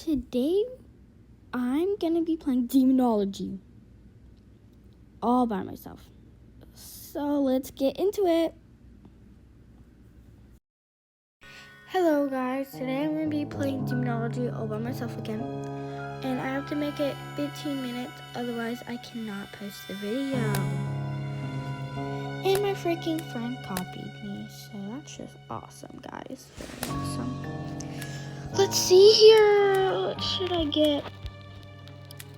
Today, I'm gonna be playing demonology all by myself. So let's get into it. Hello guys, today I'm gonna be playing demonology all by myself again. And I have to make it 15 minutes, otherwise I cannot post the video. And my freaking friend copied me, so that's just awesome, guys. Very awesome. Let's see here. What should I get?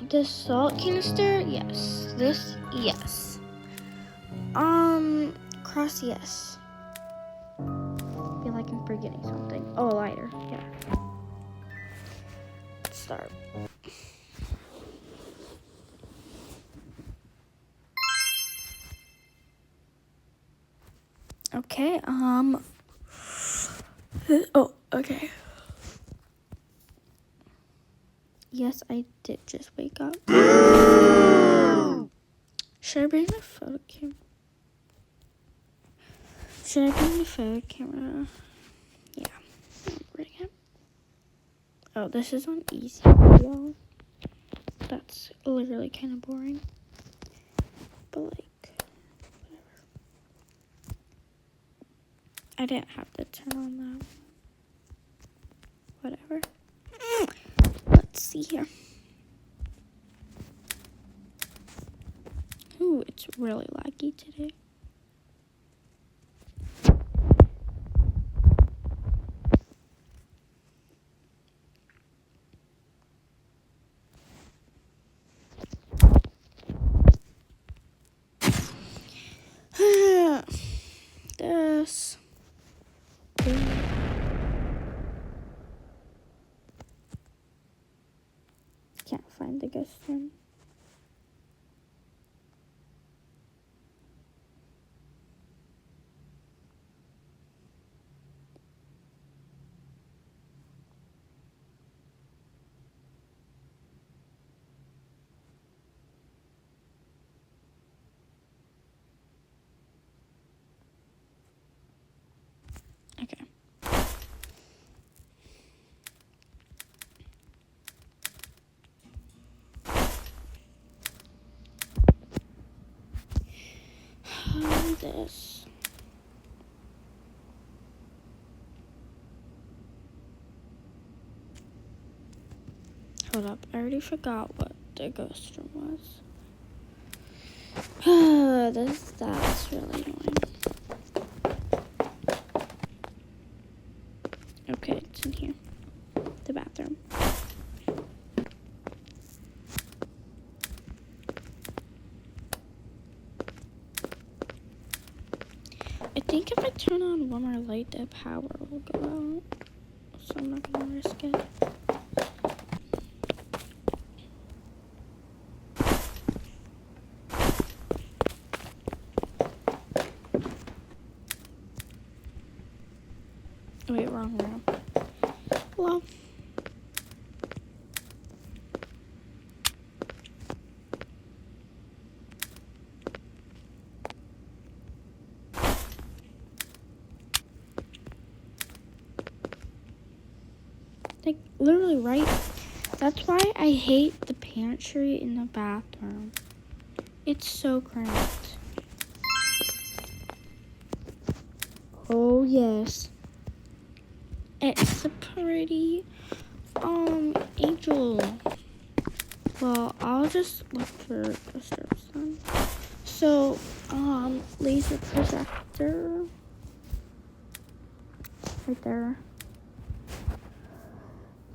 This salt canister? Yes. This? Yes. Cross? Yes. I feel like I'm forgetting something. Oh, a lighter. Yeah. Let's start. Okay, oh, okay. Yes, I did just wake up. Should I bring the photo camera? Should I bring the photo camera? Yeah, I'll bring it. Oh, this is on easy, y'all. That's literally kind of boring. But, like, whatever. I didn't have to turn on that. Whatever. Let's see here. Ooh, it's really laggy today. This. Can't find the ghost one. Okay. This. Hold up, I already forgot what the ghost room was. That's really annoying. Okay, it's in here. The bathroom. I think if I turn on one more light, the power will go out. So I'm not gonna risk it. Wait, wrong room. Hello. Like, literally right. That's why I hate the pantry in the bathroom. It's so cramped. Oh, yes. It's a pretty, angel. Well, I'll just look for the strips then. So, laser projector. Right there.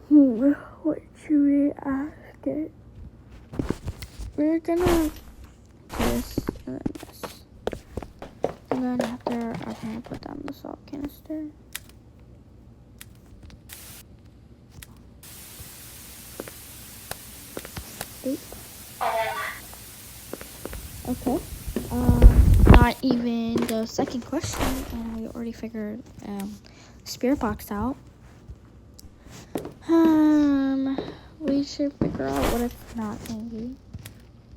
What should we ask it? We're gonna do this and then this. And then after, I'm gonna put down the salt canister. Okay. Not even the second question, and we already figured spirit box out. We should figure out what it's not gonna be.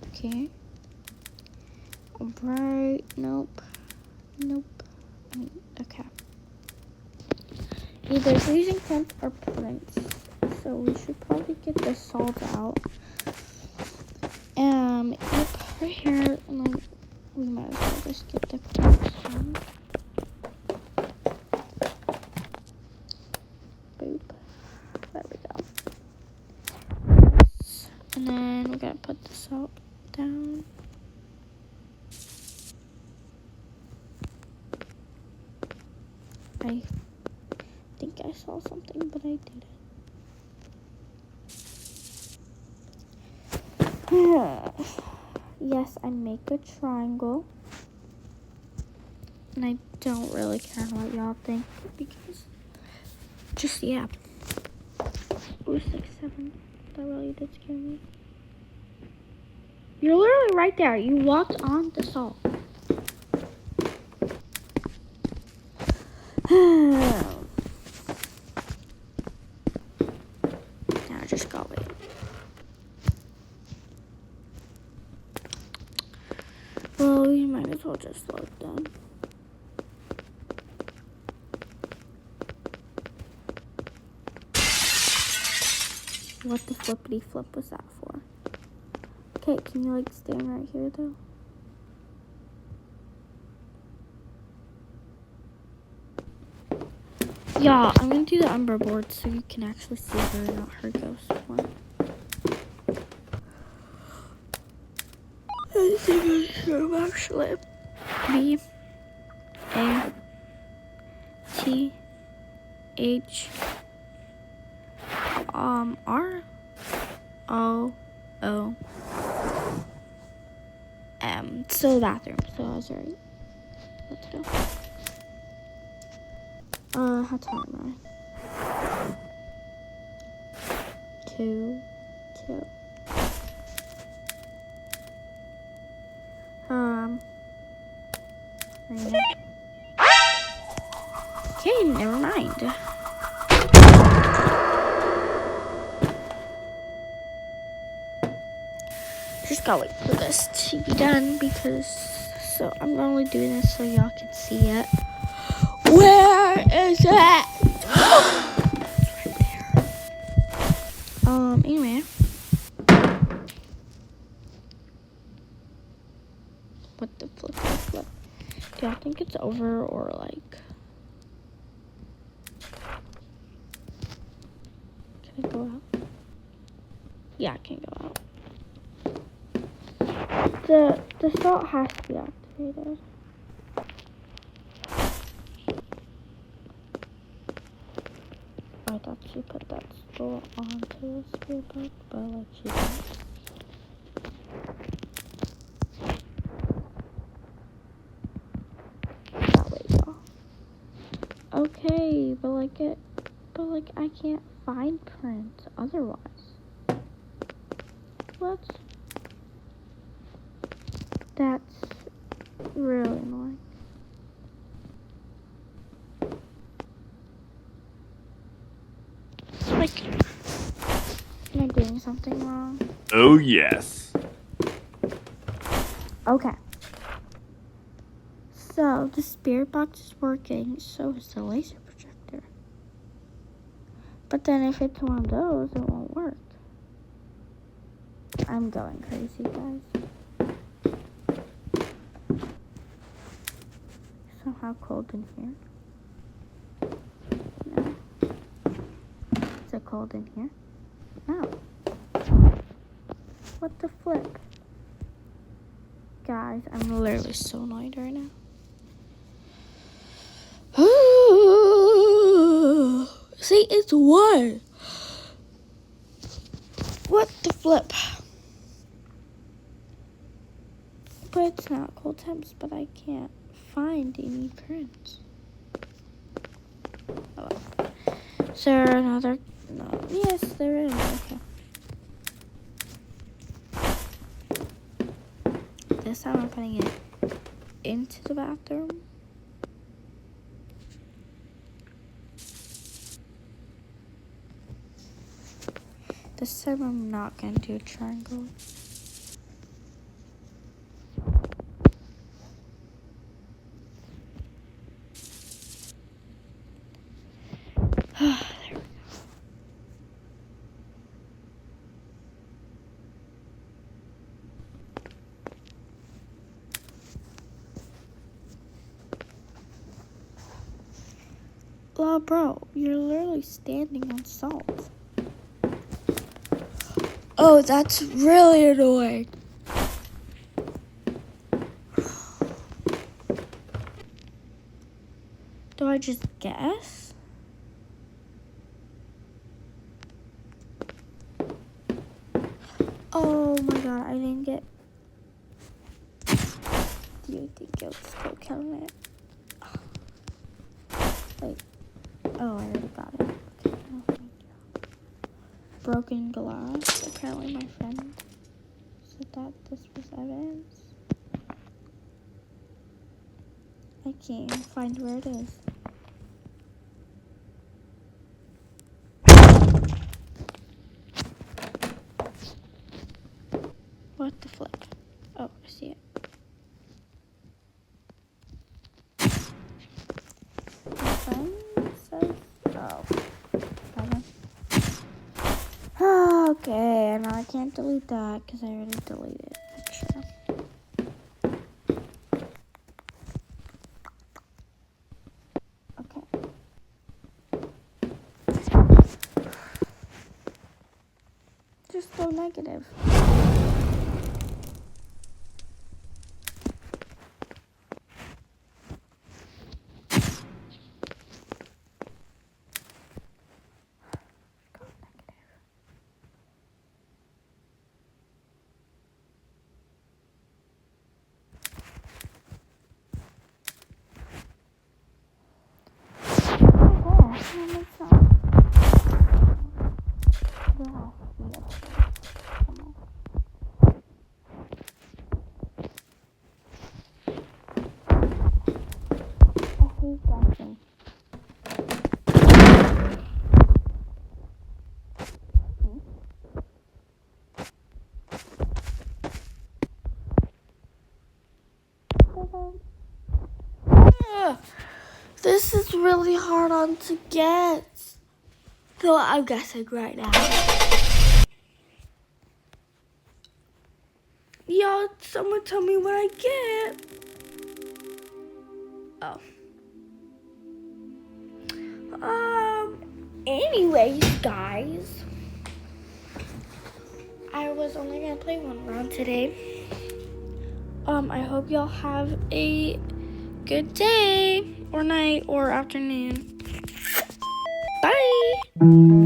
Okay. Alright, nope. Okay. Either freezing temp or prince. So we should probably get the salt out. Yep, right here, and then we might as well just get the cracks done. Boop. There we go. Yes. And then we gotta put the salt down. I think I saw something, but I didn't. Yes, I make a triangle. And I don't really care what y'all think because just, yeah. Ooh, 6, 7. That really did scare me. You're literally right there. You walked on the salt. Now just go away. Well, we might as well just slow it down. What the flippity flip was that for? Okay, can you like stand right here though? Yeah, I'm gonna do the umber board so you can actually see her, not her ghost one. I think it's room actually. BATHROOM. So the bathroom. So I was right. Let's go. How tired am I? 2. Okay, never mind. Just gotta wait for this to be done because, so I'm only doing this so y'all can see it. Where is it? It's right there. Anyway. What the flip? Do y'all think it's over or like? Can I go out? Yeah, I can go out. The salt has to be activated. I thought she put that stool onto the spirit box, but like she didn't. That way, y'all. Okay, but I can't find prints otherwise. What? That's really annoying. Like, am I doing something wrong? Oh, yes. Okay. So, the spirit box is working, so is the laser projector. But then if it's one of those, it won't work. I'm going crazy, guys. Somehow cold in here. No. Is it cold in here? No. What the flip? Guys, I'm literally so annoyed right now. See, it's warm. What the flip? But it's not cold temps, but I can't find any prints. Oh, is there another? No. Yes, there is. Okay. This time I'm putting it into the bathroom. This time I'm not going to do a triangle. There we go. bro, you're literally standing on salt. Oh, that's really annoying. Do I just guess? Oh my god, I didn't get... Do you think you'll still count it? Wait. Oh, I already got it. Okay, no, thank you. Broken glass. Apparently my friend said that this was evidence. I can't even find where it is. What the flip? Oh, I see it. My friend says, oh, okay, and I can't delete that because I already deleted the picture. Okay. Just go negative. This is really hard on to get. So I'm guessing right now. Y'all, someone tell me what I get. Oh. Anyways, guys. I was only gonna play one round today. I hope y'all have a good day or night or afternoon. Bye.